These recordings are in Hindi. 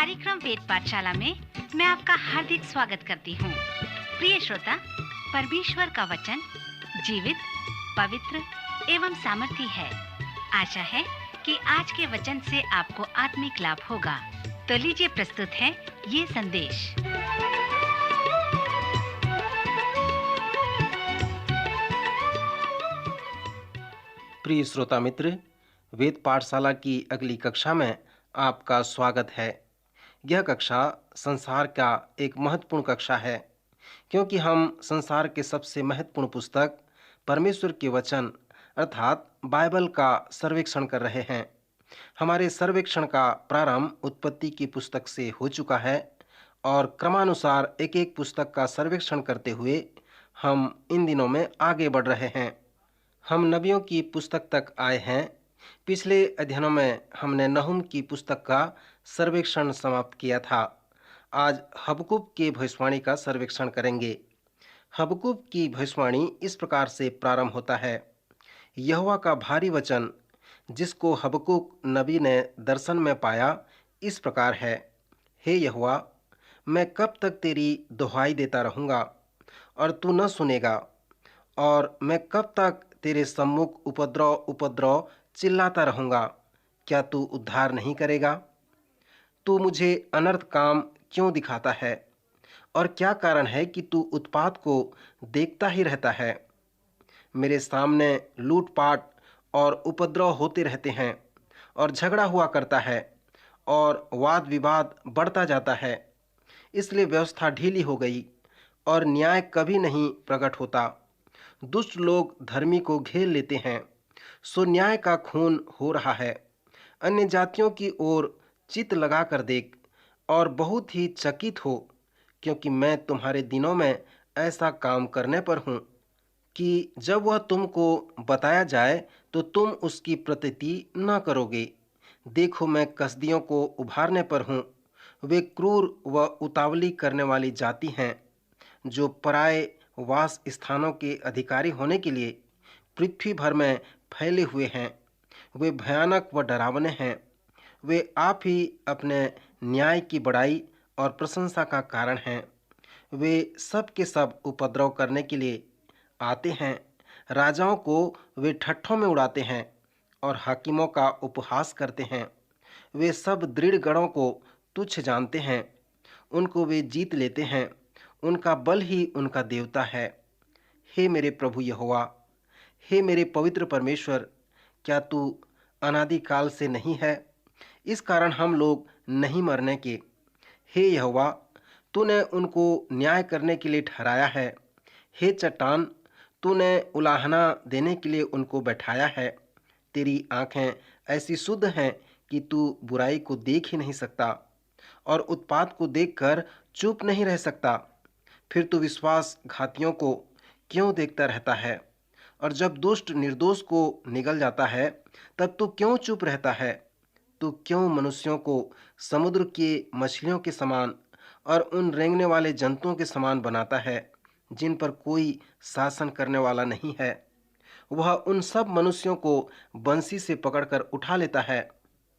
कार्यक्रम वेद पाठशाला में मैं आपका हार्दिक स्वागत करती हूँ। प्रिय श्रोता, परमेश्वर का वचन जीवित, पवित्र एवं सामर्थी है। आशा है कि आज के वचन से आपको आत्मिक लाभ होगा। तो लीजिए प्रस्तुत है ये संदेश। प्रिय श्रोता मित्र, वेद पाठशाला की अगली कक्षा में आपका स्वागत है। यह कक्षा संसार का एक महत्वपूर्ण कक्षा है, क्योंकि हम संसार के सबसे महत्वपूर्ण पुस्तक परमेश्वर के वचन अर्थात बाइबल का सर्वेक्षण कर रहे हैं। हमारे सर्वेक्षण का प्रारंभ उत्पत्ति की पुस्तक से हो चुका है और क्रमानुसार एक एक पुस्तक का सर्वेक्षण करते हुए हम इन दिनों में आगे बढ़ रहे हैं। हम नबियों की पुस्तक तक आए हैं। पिछले अध्ययनों में हमने नहूम की पुस्तक का सर्वेक्षण समाप्त किया था। आज हबक्कूक के भविष्यवाणी का सर्वेक्षण करेंगे। हबक्कूक की भविष्यवाणी इस प्रकार से प्रारंभ होता है। यहोवा का भारी वचन जिसको हबक्कूक नबी ने दर्शन में पाया इस प्रकार है। हे यहोवा, मैं कब तक तेरी दुहाई देता रहूँगा और तू न सुनेगा, और मैं कब तक तेरे सम्मुख उपद्रव उपद्रव चिल्लाता रहूँगा, क्या तू उद्धार नहीं करेगा? तू मुझे अनर्थ काम क्यों दिखाता है, और क्या कारण है कि तू उत्पात को देखता ही रहता है? मेरे सामने लूटपाट और उपद्रव होते रहते हैं, और झगड़ा हुआ करता है, और वाद विवाद बढ़ता जाता है। इसलिए व्यवस्था ढीली हो गई और न्याय कभी नहीं प्रकट होता। दुष्ट लोग धर्मी को घेर लेते हैं, सो न्याय का खून हो रहा है। अन्य जातियों की ओर चित्त लगा कर देख और बहुत ही चकित हो, क्योंकि मैं तुम्हारे दिनों में ऐसा काम करने पर हूँ कि जब वह तुमको बताया जाए तो तुम उसकी प्रतीति न करोगे। देखो, मैं कसदियों को उभारने पर हूँ। वे क्रूर व उतावली करने वाली जाति हैं, जो पराए वास स्थानों के अधिकारी होने के लिए पृथ्वी भर में फैले हुए हैं। वे भयानक व डरावने हैं। वे आप ही अपने न्याय की बड़ाई और प्रशंसा का कारण हैं। वे सब के सब उपद्रव करने के लिए आते हैं। राजाओं को वे ठट्ठों में उड़ाते हैं और हाकिमों का उपहास करते हैं। वे सब दृढ़ गढ़ों को तुच्छ जानते हैं। उनको वे जीत लेते हैं। उनका बल ही उनका देवता है। हे मेरे प्रभु यहोवा, हे मेरे पवित्र परमेश्वर, क्या तू अनादिकाल से नहीं है? इस कारण हम लोग नहीं मरने के। हे यहोवा, तूने उनको न्याय करने के लिए ठहराया है। हे चट्टान, तूने उलाहना देने के लिए उनको बैठाया है। तेरी आंखें ऐसी शुद्ध हैं कि तू बुराई को देख ही नहीं सकता और उत्पात को देखकर चुप नहीं रह सकता। फिर तू विश्वासघातियों को क्यों देखता रहता है, और जब दुष्ट निर्दोष को निगल जाता है तब तू क्यों चुप रहता है? तू क्यों मनुष्यों को समुद्र के मछलियों के समान और उन रेंगने वाले जंतुओं के समान बनाता है, जिन पर कोई शासन करने वाला नहीं है? वह उन सब मनुष्यों को बंसी से पकड़कर उठा लेता है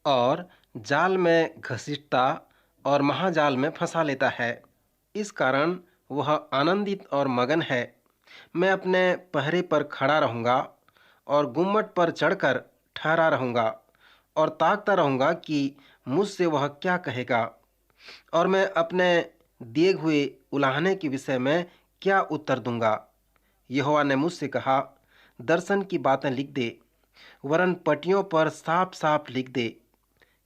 और जाल में घसीटता और महाजाल में फंसा लेता है। इस कारण वह आनंदित और मगन है। मैं अपने पहरे पर खड़ा रहूँगा और गुम्मट पर चढ़कर ठहरा रहूँगा और ताकता रहूँगा कि मुझसे वह क्या कहेगा, और मैं अपने दिए हुए उलाहने के विषय में क्या उत्तर दूंगा। यहोवा ने मुझसे कहा, दर्शन की बातें लिख दे, वरन पटियों पर साफ साफ लिख दे,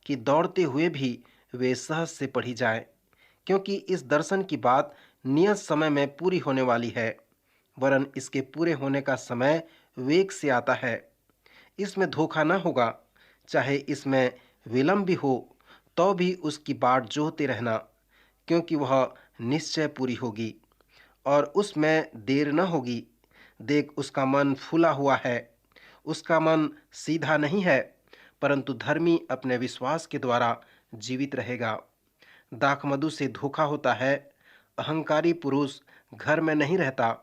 कि दौड़ते हुए भी वे सहज से पढ़ी जाए, क्योंकि इस दर्शन की बात नियत समय में पूरी होने वाली है, वरन इसके पूरे होने का समय वेग से आता है। इसमें धोखा न होगा, चाहे इसमें विलंब भी हो तो भी उसकी बाट जोहते रहना, क्योंकि वह निश्चय पूरी होगी और उसमें देर न होगी। देख, उसका मन फूला हुआ है, उसका मन सीधा नहीं है, परंतु धर्मी अपने विश्वास के द्वारा जीवित रहेगा। दाखमधु से धोखा होता है। अहंकारी पुरुष घर में नहीं रहता,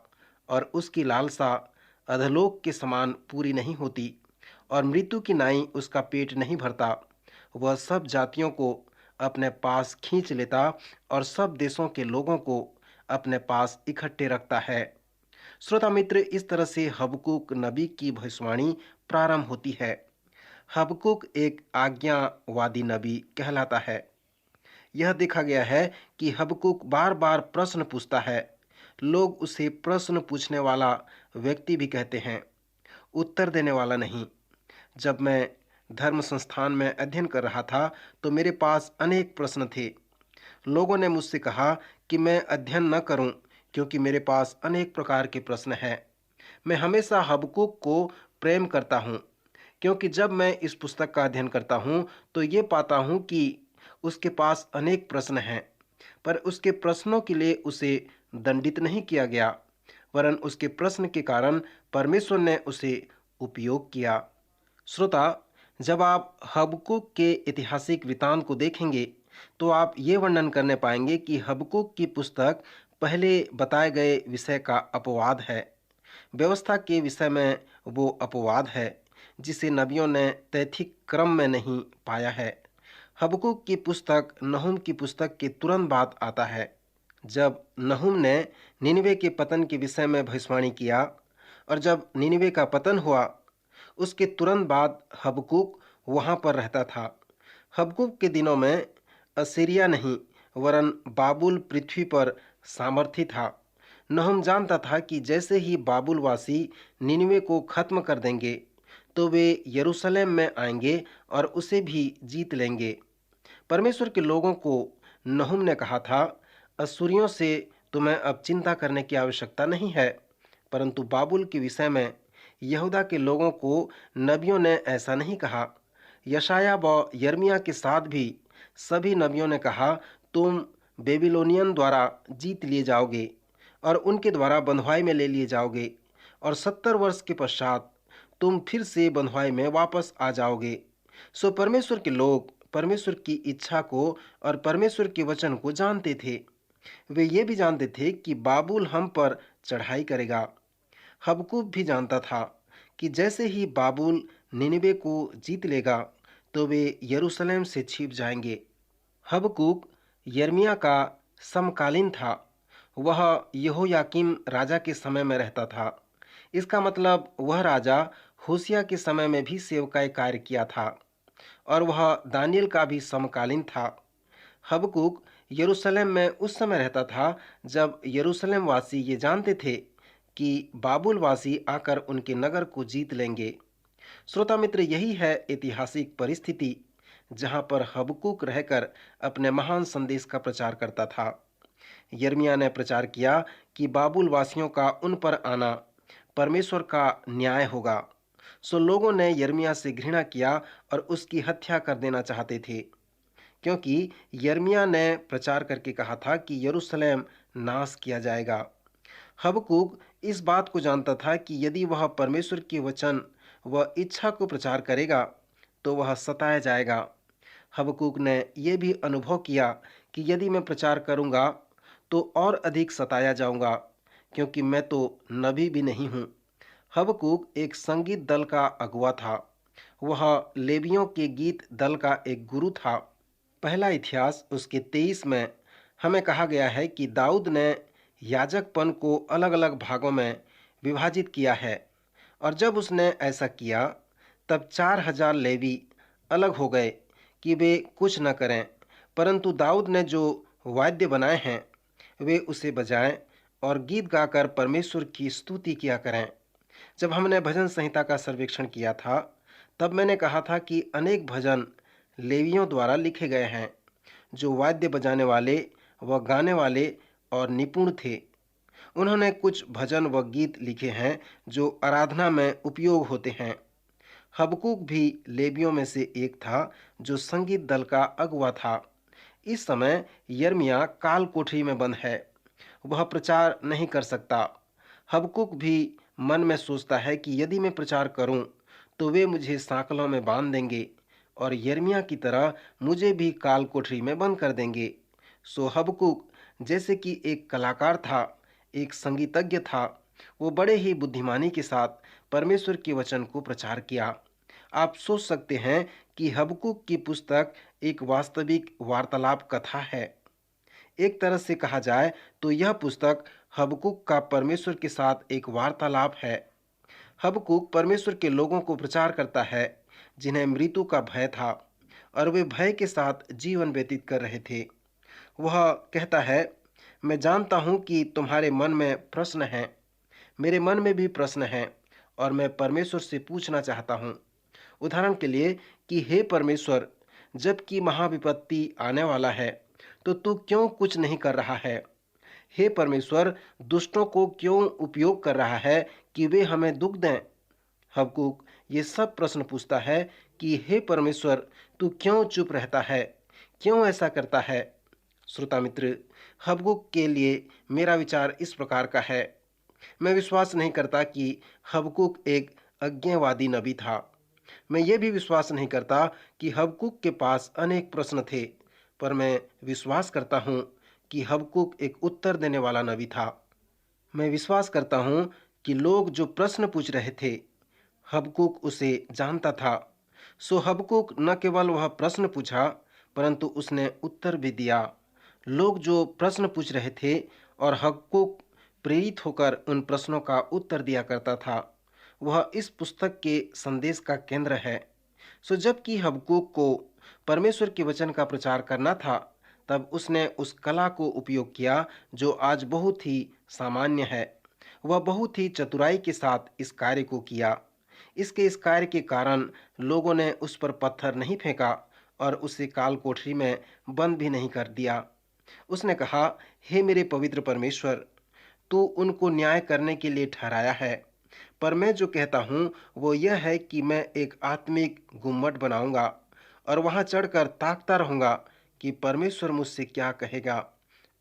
और उसकी लालसा अधलोक के समान पूरी नहीं होती, और मृत्यु की नाई उसका पेट नहीं भरता। वह सब जातियों को अपने पास खींच लेता और सब देशों के लोगों को अपने पास इकट्ठे रखता है। श्रोता मित्र, इस तरह से हबक्कूक नबी की भविष्यवाणी प्रारंभ होती है। हबक्कूक एक आज्ञावादी नबी कहलाता है। यह देखा गया है कि हबक्कूक बार बार प्रश्न पूछता है। लोग उसे प्रश्न पूछने वाला व्यक्ति भी कहते हैं, उत्तर देने वाला नहीं। जब मैं धर्म संस्थान में अध्ययन कर रहा था तो मेरे पास अनेक प्रश्न थे। लोगों ने मुझसे कहा कि मैं अध्ययन न करूं क्योंकि मेरे पास अनेक प्रकार के प्रश्न हैं। मैं हमेशा हबक्कूक को प्रेम करता हूं क्योंकि जब मैं इस पुस्तक का अध्ययन करता हूं तो ये पाता हूं कि उसके पास अनेक प्रश्न हैं, पर उसके प्रश्नों के लिए उसे दंडित नहीं किया गया, वरन उसके प्रश्न के कारण परमेश्वर ने उसे उपयोग किया। श्रोता, जब आप हबक्कूक के ऐतिहासिक वृतांत को देखेंगे तो आप ये वर्णन करने पाएंगे कि हबक्कूक की पुस्तक पहले बताए गए विषय का अपवाद है। व्यवस्था के विषय में वो अपवाद है जिसे नबियों ने तैथिक क्रम में नहीं पाया है। हबक्कूक की पुस्तक नहूम की पुस्तक के तुरंत बाद आता है। जब नहूम ने निनवे के पतन के विषय में भविष्यवाणी किया और जब निनवे का पतन हुआ उसके तुरंत बाद हबक्कूक वहां पर रहता था। हबक्कूक के दिनों में असीरिया नहीं वरन बाबुल पृथ्वी पर सामर्थी था। नहूम जानता था कि जैसे ही बाबुलवासी निनवे को खत्म कर देंगे तो वे यरूशलेम में आएंगे और उसे भी जीत लेंगे। परमेश्वर के लोगों को नहूम ने कहा था, अश्शूरियों से तुम्हें अब चिंता करने की आवश्यकता नहीं है, परंतु बाबुल के विषय में यहूदा के लोगों को नबियों ने ऐसा नहीं कहा। यशाया व यर्मिया के साथ भी सभी नबियों ने कहा, तुम बेबीलोनियन द्वारा जीत लिए जाओगे और उनके द्वारा बंधुआई में ले लिए जाओगे और 70 वर्ष के पश्चात तुम फिर से बंधुआई में वापस आ जाओगे। सो परमेश्वर के लोग परमेश्वर की इच्छा को और परमेश्वर के वचन को जानते थे। वे ये भी जानते थे कि बाबुल हम पर चढ़ाई करेगा। हबक्कूक भी जानता था कि जैसे ही बाबुल निनवे को जीत लेगा तो वे यरूशलेम से छिप जाएंगे। हबक्कूक यर्मिया का समकालीन था। वह यहोयाकीम राजा के समय में रहता था। इसका मतलब वह राजा होशिया के समय में भी सेवकाई कार्य किया था और वह दानियल का भी समकालीन था। हबक्कूक यरूशलेम में उस समय रहता था जब यरूशलेम वासी ये जानते थे कि बाबुल वासी आकर उनके नगर को जीत लेंगे। श्रोता मित्र, यही है ऐतिहासिक परिस्थिति जहां पर हबक्कूक रहकर अपने महान संदेश का प्रचार करता था। यिर्मयाह ने प्रचार किया कि बाबुल वासियों का उन पर आना परमेश्वर का न्याय होगा। सो लोगों ने यिर्मयाह से घृणा किया और उसकी हत्या कर देना चाहते थे, क्योंकि यिर्मयाह ने प्रचार करके कहा था कि यरूशलेम नाश किया जाएगा। हबक्कूक इस बात को जानता था कि यदि वह परमेश्वर के वचन व इच्छा को प्रचार करेगा तो वह सताया जाएगा। हबक्कूक ने यह भी अनुभव किया कि यदि मैं प्रचार करूंगा तो और अधिक सताया जाऊंगा, क्योंकि मैं तो नबी भी नहीं हूं। हबक्कूक एक संगीत दल का अगुवा था। वह लेवियों के गीत दल का एक गुरु था। पहला इतिहास उसके 23 में हमें कहा गया है कि दाऊद ने याजकपन को अलग अलग भागों में विभाजित किया है और जब उसने ऐसा किया तब 4000 लेवी अलग हो गए कि वे कुछ न करें, परंतु दाऊद ने जो वाद्य बनाए हैं वे उसे बजाएं और गीत गाकर परमेश्वर की स्तुति किया करें। जब हमने भजन संहिता का सर्वेक्षण किया था तब मैंने कहा था कि अनेक भजन लेवियों द्वारा लिखे गए हैं जो वाद्य बजाने वाले व गाने वाले और निपुण थे। उन्होंने कुछ भजन व गीत लिखे हैं जो आराधना में उपयोग होते हैं। हबक्कूक भी लेवियों में से एक था जो संगीत दल का अगुवा था। इस समय यिर्मयाह काल कोठरी में बंद है, वह प्रचार नहीं कर सकता। हबक्कूक भी मन में सोचता है कि यदि मैं प्रचार करूं तो वे मुझे सांकलों में बांध देंगे और यिर्मयाह की तरह मुझे भी काल कोठरी में बंद कर देंगे। सो हबक्कूक जैसे कि एक कलाकार था, एक संगीतज्ञ था, वो बड़े ही बुद्धिमानी के साथ परमेश्वर के वचन को प्रचार किया। आप सोच सकते हैं कि हबक्कूक की पुस्तक एक वास्तविक वार्तालाप कथा है। एक तरह से कहा जाए तो यह पुस्तक हबक्कूक का परमेश्वर के साथ एक वार्तालाप है। हबक्कूक परमेश्वर के लोगों को प्रचार करता है जिन्हें मृत्यु का भय था और वे भय के साथ जीवन व्यतीत कर रहे थे। वह कहता है, मैं जानता हूं कि तुम्हारे मन में प्रश्न हैं, मेरे मन में भी प्रश्न हैं और मैं परमेश्वर से पूछना चाहता हूं। उदाहरण के लिए कि हे परमेश्वर, जबकि महाविपत्ति आने वाला है तो तू क्यों कुछ नहीं कर रहा है? हे परमेश्वर, दुष्टों को क्यों उपयोग कर रहा है कि वे हमें दुख दें? हबक्कूक ये सब प्रश्न पूछता है कि हे परमेश्वर, तू क्यों चुप रहता है, क्यों ऐसा करता है? श्रोता मित्र, हबक्कूक के लिए मेरा विचार इस प्रकार का है। मैं विश्वास नहीं करता कि हबक्कूक एक अज्ञेयवादी नबी था। मैं ये भी विश्वास नहीं करता कि हबक्कूक के पास अनेक प्रश्न थे, पर मैं विश्वास करता हूँ कि हबक्कूक एक उत्तर देने वाला नबी था। मैं विश्वास करता हूँ कि लोग जो प्रश्न पूछ रहे थे, हबक्कूक उसे जानता था। सो हबक्कूक न केवल वह प्रश्न पूछा, परंतु उसने उत्तर भी दिया। लोग जो प्रश्न पूछ रहे थे और हबक्कूक प्रेरित होकर उन प्रश्नों का उत्तर दिया करता था, वह इस पुस्तक के संदेश का केंद्र है। सो जबकि हबक्कूक को परमेश्वर के वचन का प्रचार करना था, तब उसने उस कला को उपयोग किया जो आज बहुत ही सामान्य है। वह बहुत ही चतुराई के साथ इस कार्य को किया। इस कार्य के कारण लोगों ने उस पर पत्थर नहीं फेंका और उसे काल कोठरी में बंद भी नहीं कर दिया। उसने कहा, हे मेरे पवित्र परमेश्वर, तू उनको न्याय करने के लिए ठहराया है, पर मैं जो कहता हूँ वो यह है कि मैं एक आत्मिक गुम्मट बनाऊंगा और वहां चढ़कर ताकता रहूंगा कि परमेश्वर मुझसे क्या कहेगा,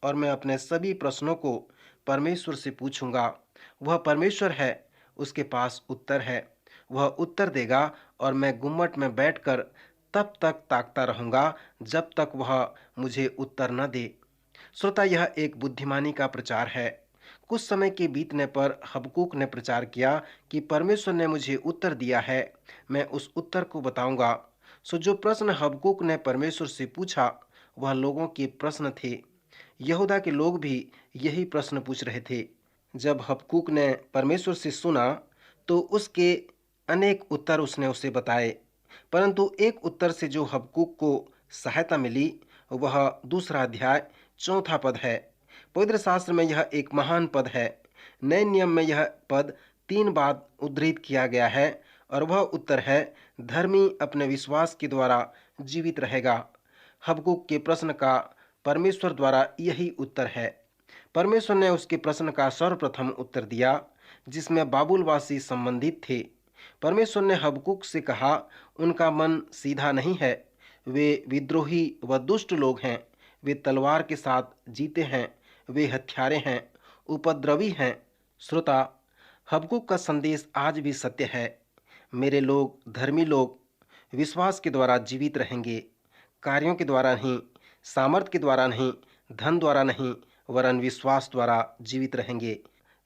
और मैं अपने सभी प्रश्नों को परमेश्वर से पूछूंगा। वह परमेश्वर है, उसके पास उत्तर है, वह उत्तर देगा और मैं गुम्मट में बैठकर तब तक ताकता रहूंगा जब तक वह मुझे उत्तर न दे। श्रोता, यह एक बुद्धिमानी का प्रचार है। कुछ समय के बीतने पर हबक्कूक ने प्रचार किया कि परमेश्वर ने मुझे उत्तर दिया है, मैं उस उत्तर को बताऊंगा। सो जो प्रश्न हबक्कूक ने परमेश्वर से पूछा वह लोगों के प्रश्न थे। यहूदा के लोग भी यही प्रश्न पूछ रहे थे। जब हबक्कूक ने परमेश्वर से सुना तो उसके अनेक उत्तर उसने उसे बताए, परंतु एक उत्तर से जो हबक्कूक को सहायता मिली वह दूसरा अध्याय 4 पद है। पवित्र शास्त्र में यह एक महान पद है। नए नियम में यह पद 3 बार उद्धृत किया गया है और वह उत्तर है, धर्मी अपने विश्वास के द्वारा जीवित रहेगा। हबक्कूक के प्रश्न का परमेश्वर द्वारा यही उत्तर है। परमेश्वर ने उसके प्रश्न का सर्वप्रथम उत्तर दिया जिसमें बाबुलवासी संबंधित थे। परमेश्वर ने हबक्कूक से कहा, उनका मन सीधा नहीं है, वे विद्रोही व दुष्ट लोग हैं, वे तलवार के साथ जीते हैं, वे हत्यारे हैं, उपद्रवी हैं। श्रोता, हबक्कूक का संदेश आज भी सत्य है। मेरे लोग, धर्मी लोग विश्वास के द्वारा जीवित रहेंगे, कार्यों के द्वारा नहीं, सामर्थ के द्वारा नहीं, धन द्वारा नहीं, वरन विश्वास द्वारा जीवित रहेंगे।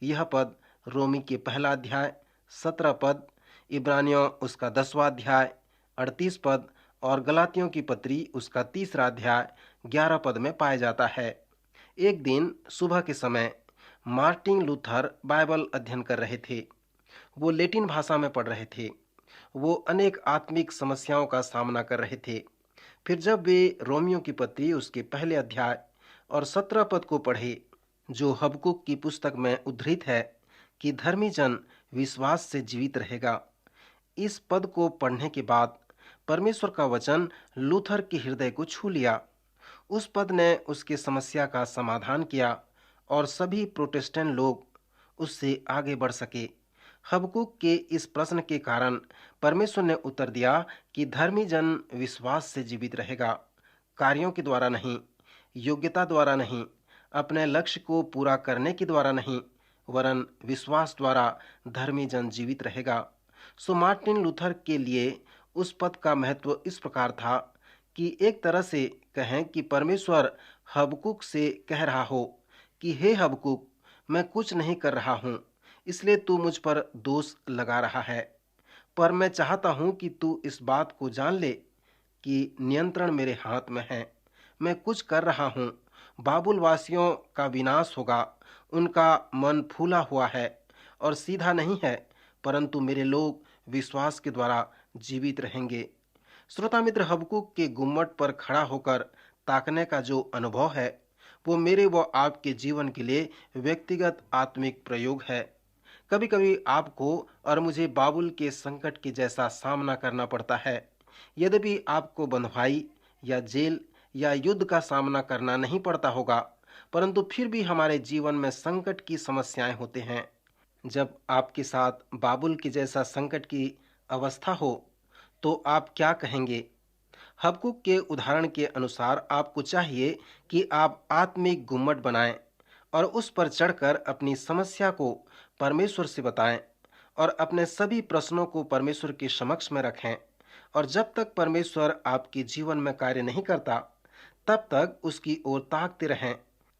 यह पद रोमी के 1 अध्याय 17 पद, इब्रानियों उसका 10वां अध्याय 38 पद और गलातियों की पत्री उसका 3 अध्याय 11 पद में पाया जाता है। एक दिन सुबह के समय मार्टिन लूथर बाइबल अध्ययन कर रहे थे। वो लैटिन भाषा में पढ़ रहे थे। वो अनेक आत्मिक समस्याओं का सामना कर रहे थे। फिर जब वे रोमियो की पत्री उसके 1 अध्याय और 17 पद को पढ़े, जो हबक्कूक की पुस्तक में उद्धृत है कि धर्मी जन विश्वास से जीवित रहेगा, इस पद को पढ़ने के बाद परमेश्वर का वचन लूथर के हृदय को छू लिया। उस पद ने उसकी समस्या का समाधान किया और सभी प्रोटेस्टेंट लोग उससे आगे बढ़ सके। हबक्कूक के इस प्रश्न के कारण परमेश्वर ने उत्तर दिया कि धर्मी जन विश्वास से जीवित रहेगा, कार्यों के द्वारा नहीं, योग्यता द्वारा नहीं, अपने लक्ष्य को पूरा करने के द्वारा नहीं, वरन विश्वास द्वारा धर्मी जन जीवित रहेगा। सो मार्टिन लूथर के लिए उस पद का महत्व इस प्रकार था कि एक तरह से कहें कि परमेश्वर हबक्कूक से कह रहा हो कि हे हबक्कूक, मैं कुछ नहीं कर रहा हूँ, इसलिए तू मुझ पर दोष लगा रहा है, पर मैं चाहता हूँ कि तू इस बात को जान ले कि नियंत्रण मेरे हाथ में है। मैं कुछ कर रहा हूँ। बाबुल वासियों का विनाश होगा। उनका मन फूला हुआ है और सीधा नहीं है, परंतु मेरे लोग विश्वास के द्वारा जीवित रहेंगे। श्रोता मित्र, हबक्कूक के गुम्मट पर खड़ा होकर ताकने का जो अनुभव है, वो मेरे व आपके जीवन के लिए व्यक्तिगत आत्मिक प्रयोग है। कभी कभी आपको और मुझे बाबुल के संकट के जैसा सामना करना पड़ता है। यद्यपि आपको बंधुआई या जेल या युद्ध का सामना करना नहीं पड़ता होगा, परंतु फिर भी हमारे जीवन में संकट की समस्याएं होते हैं। जब आपके साथ बाबुल के जैसा संकट की अवस्था हो, तो आप क्या कहेंगे? हबक्कूक के उदाहरण के अनुसार आपको चाहिए कि आप आत्मिक गुम्मट बनाएं और उस पर चढ़कर अपनी समस्या को परमेश्वर से बताएं और अपने सभी प्रश्नों को परमेश्वर के समक्ष में रखें। और जब तक परमेश्वर आपके जीवन में कार्य नहीं करता, तब तक उसकी ओर ताकते रहें।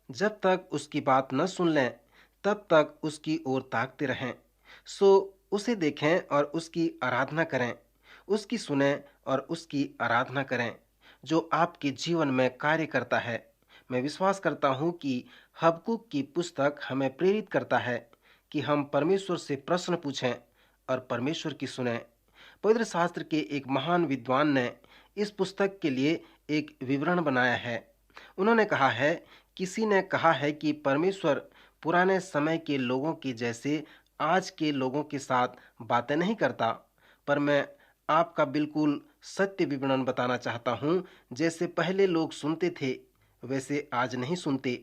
जब तक उसकी बात न सुन लें, तब तक उसकी ओर ताकते रहें। सो उसे देखें और उसकी आराधना करें। उसकी सुने और उसकी आराधना करें, जो आपके जीवन में कार्य करता है। मैं विश्वास करता हूँ कि हबक्कूक की पुस्तक हमें प्रेरित करता है कि हम परमेश्वर से प्रश्न पूछें और परमेश्वर की सुने। पवित्र शास्त्र के एक महान विद्वान ने इस पुस्तक के लिए एक विवरण बनाया है। उन्होंने कहा है, किसी ने कहा है कि परमेश्वर पुराने समय के लोगों के जैसे आज के लोगों के साथ बातें नहीं करता, पर मैं आपका बिल्कुल सत्य विवरण बताना चाहता हूँ। जैसे पहले लोग सुनते थे, वैसे आज नहीं सुनते।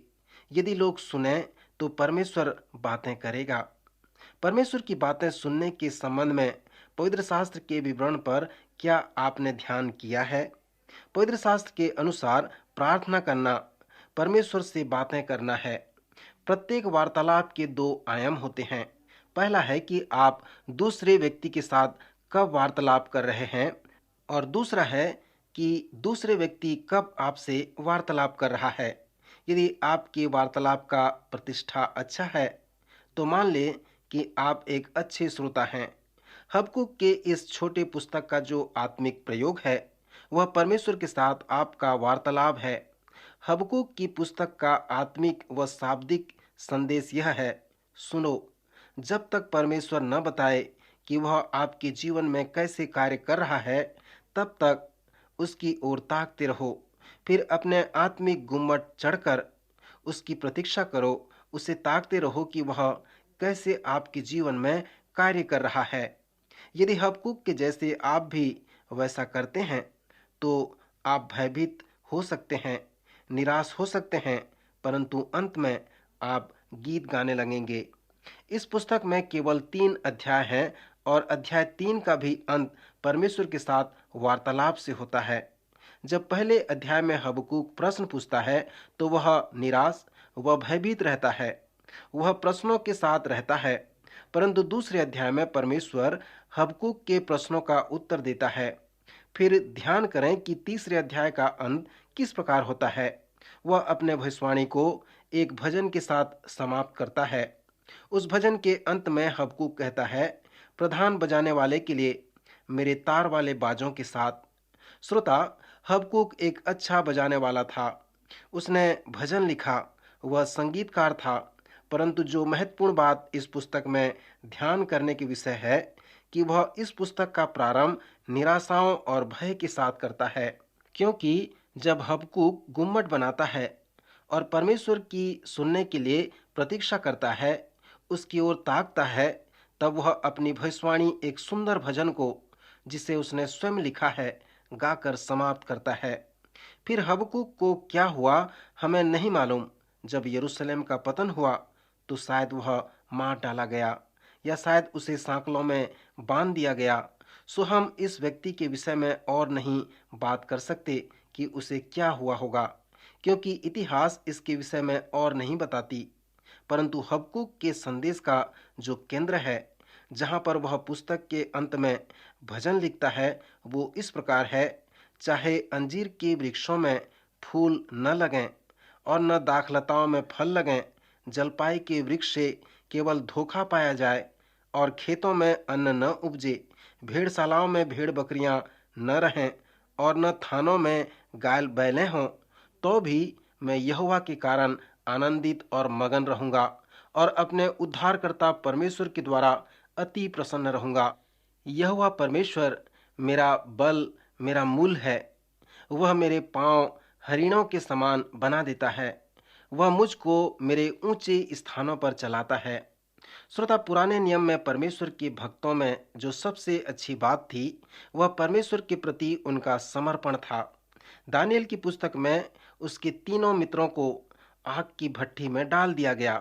यदि लोग सुने तो परमेश्वर बातें करेगा। परमेश्वर की बातें सुनने के संबंध में पवित्र शास्त्र के विवरण पर क्या आपने ध्यान किया है? पवित्र शास्त्र के अनुसार प्रार्थना करना परमेश्वर से बातें करना है। प्रत्येक वार्तालाप के दो आयाम होते हैं। पहला है कि आप दूसरे व्यक्ति के साथ कब वार्तालाप कर रहे हैं, और दूसरा है कि दूसरे व्यक्ति कब आपसे वार्तालाप कर रहा है। यदि आपके वार्तालाप का प्रतिष्ठा अच्छा है, तो मान लें कि आप एक अच्छे श्रोता हैं। हबक्कूक के इस छोटे पुस्तक का जो आत्मिक प्रयोग है, वह परमेश्वर के साथ आपका वार्तालाप है। हबक्कूक की पुस्तक का आत्मिक व शाब्दिक संदेश यह है, सुनो। जब तक परमेश्वर न बताए कि वह आपके जीवन में कैसे कार्य कर रहा है, तब तक उसकी ओर ताकते रहो। फिर अपने आत्मिक गुम्मट चढ़कर उसकी प्रतीक्षा करो। उसे ताकते रहो कि वह कैसे आपके जीवन में कार्य कर रहा है। यदि हबक्कूक के जैसे आप भी वैसा करते हैं, तो आप भयभीत हो सकते हैं, निराश हो सकते हैं, परंतु अंत में आप गीत गाने लगेंगे। इस पुस्तक में केवल 3 अध्याय हैं और अध्याय 3 का भी अंत परमेश्वर के साथ वार्तालाप से होता है। जब पहले अध्याय में हबक्कूक प्रश्न पूछता है, तो वह निराश व भयभीत रहता है। वह प्रश्नों के साथ रहता है, परंतु दूसरे अध्याय में परमेश्वर हबक्कूक के प्रश्नों का उत्तर देता है। फिर ध्यान करें कि तीसरे अध्याय का अंत किस प्रकार होता है। वह अपने भविष्यवाणी को एक भजन के साथ समाप्त करता है। उस भजन के अंत में हबक्कूक कहता है, प्रधान बजाने वाले के लिए मेरे तार वाले बाजों के साथ। श्रोता, हबक्कूक एक अच्छा बजाने वाला था। उसने भजन लिखा, वह संगीतकार था। परंतु जो महत्वपूर्ण बात इस पुस्तक में ध्यान करने की विषय है कि वह इस पुस्तक का प्रारंभ निराशाओं और भय के साथ करता है। क्योंकि जब हबक्कूक गुम्मट बनाता है और परमेश्वर की सुनने के लिए प्रतीक्षा करता है, उसकी ओर ताकता है, तब वह अपनी भविष्यवाणी एक सुंदर भजन को, जिसे उसने स्वयं लिखा है, गाकर समाप्त करता है। फिर हबक्कूक को क्या हुआ हमें नहीं मालूम। जब यरूशलेम का पतन हुआ, तो शायद वह मार डाला गया या शायद उसे सांकलों में बांध दिया गया। सो हम इस व्यक्ति के विषय में और नहीं बात कर सकते कि उसे क्या हुआ होगा, क्योंकि इतिहास इसके विषय में और नहीं बताती। परंतु हबक्कूक के संदेश का जो केंद्र है, जहाँ पर वह पुस्तक के अंत में भजन लिखता है, वो इस प्रकार है, चाहे अंजीर के वृक्षों में फूल न लगें और न दाखलताओं में फल लगें, जलपाई के वृक्ष से केवल धोखा पाया जाए और खेतों में अन्न न उपजे, भेड़शालाओं में भेड़ बकरियां न रहें और न थानों में गाय बैलें हों, तो भी मैं यहोवा के कारण आनंदित और मगन रहूंगा और अपने उद्धारकर्ता परमेश्वर के द्वारा अति प्रसन्न रहूंगा। यहोवा परमेश्वर मेरा बल, मेरा मूल है। वह मेरे पांव हरिणों के समान बना देता है। वह मुझको मेरे ऊंचे स्थानों पर चलाता है। श्रोता, पुराने नियम में परमेश्वर के भक्तों में जो सबसे अच्छी बात थी, वह परमेश्वर के प्रति उनका समर्पण था। दानियल की पुस्तक में उसके तीनों मित्रों को आग की भट्ठी में डाल दिया गया,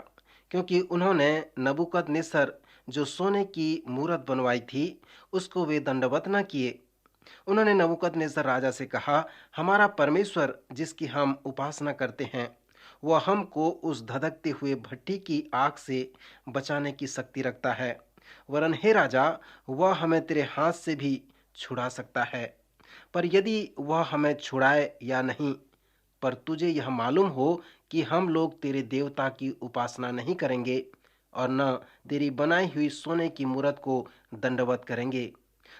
क्योंकि उन्होंने नबूकदनेस्सर जो सोने की मूरत बनवाई थी, उसको वे दंडवत न किए। उन्होंने नबूकदनेस्सर राजा से कहा, हमारा परमेश्वर जिसकी हम उपासना करते हैं, वह हमको उस धधकते हुए भट्टी की आग से बचाने की शक्ति रखता है। वरन हे राजा, वह हमें तेरे हाथ से भी छुड़ा सकता है। पर यदि वह हमें छुड़ाए या नहीं, पर तुझे यह मालूम हो कि हम लोग तेरे देवता की उपासना नहीं करेंगे और न तेरी बनाई हुई सोने की मूरत को दंडवत करेंगे।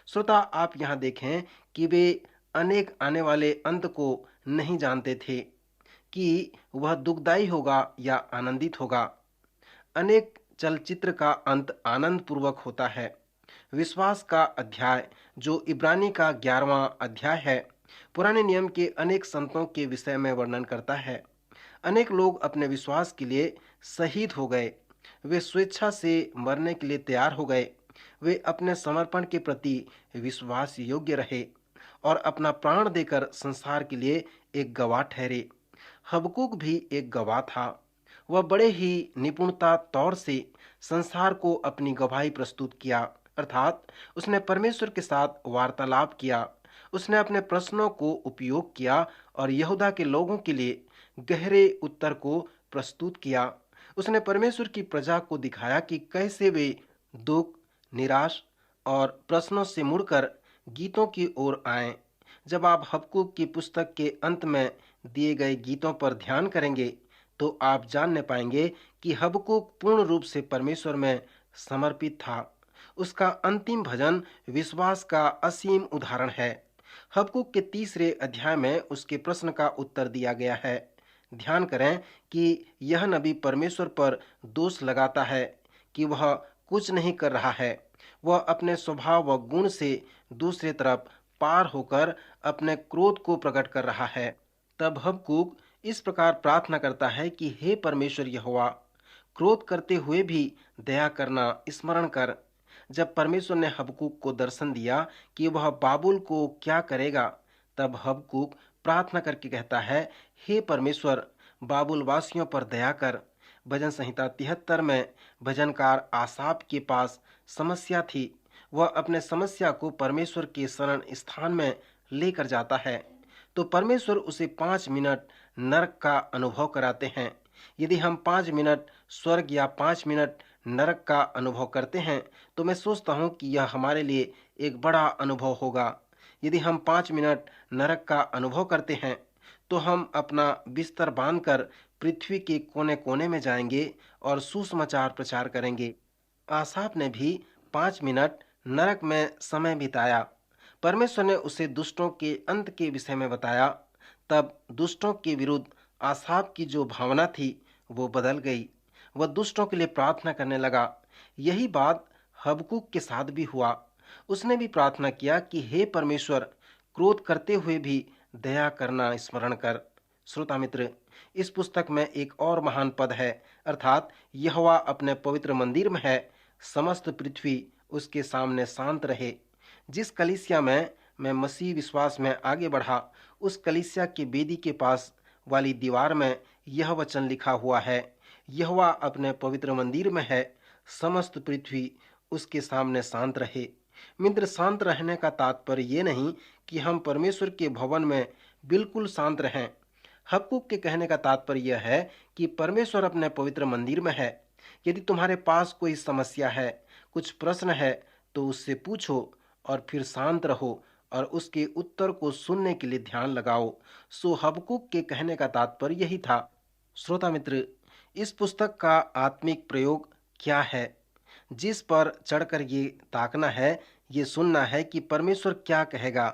श्रोता, आप यहाँ देखें कि वे अनेक आने वाले अंत को नहीं जानते थे कि वह दुखदाई होगा या आनंदित होगा। अनेक चलचित्र का अंत आनंद पूर्वक होता है। विश्वास का अध्याय, जो इब्रानी का 11वां अध्याय है, पुराने नियम के अनेक संतों के विषय में वर्णन करता है। अनेक लोग अपने विश्वास के लिए शहीद हो गए। वे स्वेच्छा से मरने के लिए तैयार हो गए। वे अपने समर्पण के प्रति विश्वास योग्य रहे और अपना प्राण देकर संसार के लिए एक गवाह ठहरे। हबक्कूक भी एक गवाह था। वह बड़े ही निपुणता तौर से संसार को अपनी गवाही प्रस्तुत किया, अर्थात उसने परमेश्वर के साथ वार्तालाप किया। उसने अपने प्रश्नों को उपयोग किया और यहूदा के लोगों के लिए गहरे उत्तर को प्रस्तुत किया। उसने परमेश्वर की प्रजा को दिखाया कि कैसे वे दुख, निराश और प्रश्नों से मुड़कर गीतों की ओर आएं। जब आप हबक्कूक की पुस्तक के अंत में दिए गए गीतों पर ध्यान करेंगे, तो आप जानने पाएंगे कि हबक्कूक पूर्ण रूप से परमेश्वर में समर्पित था। उसका अंतिम भजन विश्वास का असीम उदाहरण है। हबक्कूक के 3 अध्याय में उसके प्रश्न का उत्तर दिया गया है। ध्यान करें कि यह नबी परमेश्वर पर दोष लगाता है कि वह कुछ नहीं कर रहा है। वह अपने स्वभाव व गुण से दूसरे तरफ पार होकर अपने क्रोध को प्रकट कर रहा है। तब हबक्कूक इस प्रकार प्रार्थना करता है कि हे परमेश्वर यहोवा, क्रोध करते हुए भी दया करना स्मरण कर। जब परमेश्वर ने हबक्कूक को दर्शन दिया कि वह बाबुल को क्या करेगा, तब हबक्कूक प्रार्थना करके कहता है, हे परमेश्वर, बाबुल वासियों पर दया कर। भजन संहिता 73 में भजनकार आसाप के पास समस्या थी। वह अपने समस्या को परमेश्वर के शरण स्थान में लेकर जाता है, तो परमेश्वर उसे 5 मिनट नरक का अनुभव कराते हैं। यदि हम 5 मिनट स्वर्ग या 5 मिनट नरक का अनुभव करते हैं, तो मैं सोचता हूँ कि यह हमारे लिए एक बड़ा अनुभव होगा। यदि हम 5 मिनट नरक का अनुभव करते हैं, तो हम अपना बिस्तर बांधकर पृथ्वी के कोने कोने में जाएंगे और सुसमाचार प्रचार करेंगे। आसाफ ने भी 5 मिनट नरक में समय बिताया। परमेश्वर ने उसे दुष्टों के अंत के विषय में बताया। तब दुष्टों के विरुद्ध आसाफ की जो भावना थी, वो बदल गई। वह दुष्टों के लिए प्रार्थना करने लगा। यही बात हबक्कूक के साथ भी हुआ। उसने भी प्रार्थना किया कि हे परमेश्वर, क्रोध करते हुए भी दया करना स्मरण कर। श्रोता मित्र, इस पुस्तक में एक और महान पद है, अर्थात यहोवा अपने पवित्र मंदिर में है, समस्त पृथ्वी उसके सामने शांत रहे। जिस कलीसिया में मैं मसीह विश्वास में आगे बढ़ा, उस कलीसिया के वेदी के पास वाली दीवार में यह वचन लिखा हुआ है, यहोवा अपने पवित्र मंदिर में है, समस्त पृथ्वी उसके सामने शांत रहे। मित्र, शांत रहने का तात्पर्य ये नहीं कि हम परमेश्वर के भवन में बिल्कुल शांत रहें। हबक्कूक के कहने का तात्पर्य यह है कि परमेश्वर अपने पवित्र मंदिर में है। यदि तुम्हारे पास कोई समस्या है, कुछ प्रश्न है, तो उससे पूछो और फिर शांत रहो और उसके उत्तर को सुनने के लिए ध्यान लगाओ। सो हबक्कूक के कहने का तात्पर्य यही था। श्रोता मित्र, इस पुस्तक का आत्मिक प्रयोग क्या है? जिस पर चढ़कर ये ताकना है, ये सुनना है कि परमेश्वर क्या कहेगा।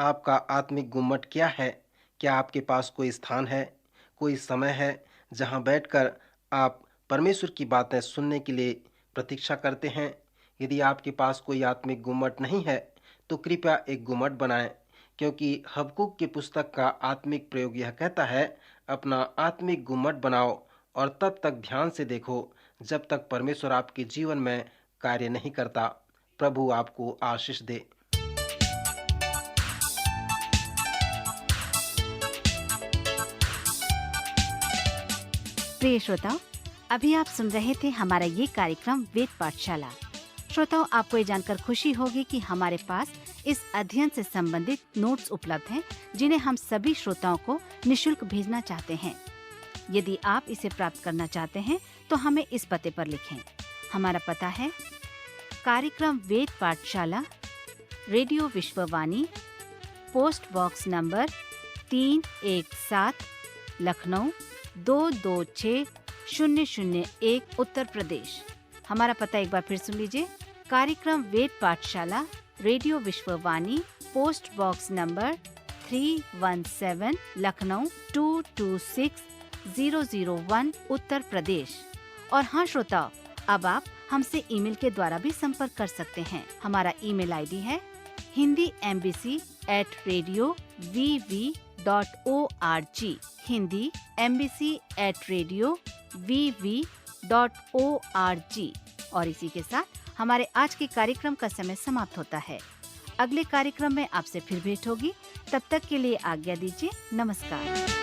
आपका आत्मिक गुम्मट क्या है? क्या आपके पास कोई स्थान है, कोई समय है जहां बैठकर आप परमेश्वर की बातें सुनने के लिए प्रतीक्षा करते हैं? यदि आपके पास कोई आत्मिक गुम्मट नहीं है, तो कृपया एक गुम्मट बनाएं, क्योंकि हबक्कूक की पुस्तक का आत्मिक प्रयोग यह कहता है, अपना आत्मिक गुम्मट बनाओ और तब तक ध्यान से देखो जब तक परमेश्वर आपके जीवन में कार्य नहीं करता। प्रभु आपको आशीष दे। प्रिय श्रोताओं, अभी आप सुन रहे थे हमारा ये कार्यक्रम वेद पाठशाला। श्रोताओं, आपको ये जानकर खुशी होगी कि हमारे पास इस अध्ययन से संबंधित नोट्स उपलब्ध हैं, जिन्हें हम सभी श्रोताओं को निशुल्क भेजना चाहते हैं। यदि आप इसे प्राप्त करना चाहते हैं तो हमें इस पते पर लिखें। हमारा पता है कार्यक्रम Ved Pathshala, radio Vishwavani, post box number 317, Lucknow 226001, Uttar Pradesh. हमारा पता एक बार फिर सुन लीजिए। कार्यक्रम Ved Pathshala, radio Vishwavani, post box number 317, Lucknow 226001, Uttar Pradesh. और हाँ श्रोताओ, अब आप हमसे ईमेल के द्वारा भी संपर्क कर सकते हैं। हमारा ईमेल आईडी है hindiembassy@radiovv.org, hindiembassy@radiovv.org। और इसी के साथ हमारे आज के कार्यक्रम का समय समाप्त होता है। अगले कार्यक्रम में आपसे फिर भेंट होगी। तब तक के लिए आज्ञा दीजिए। नमस्कार।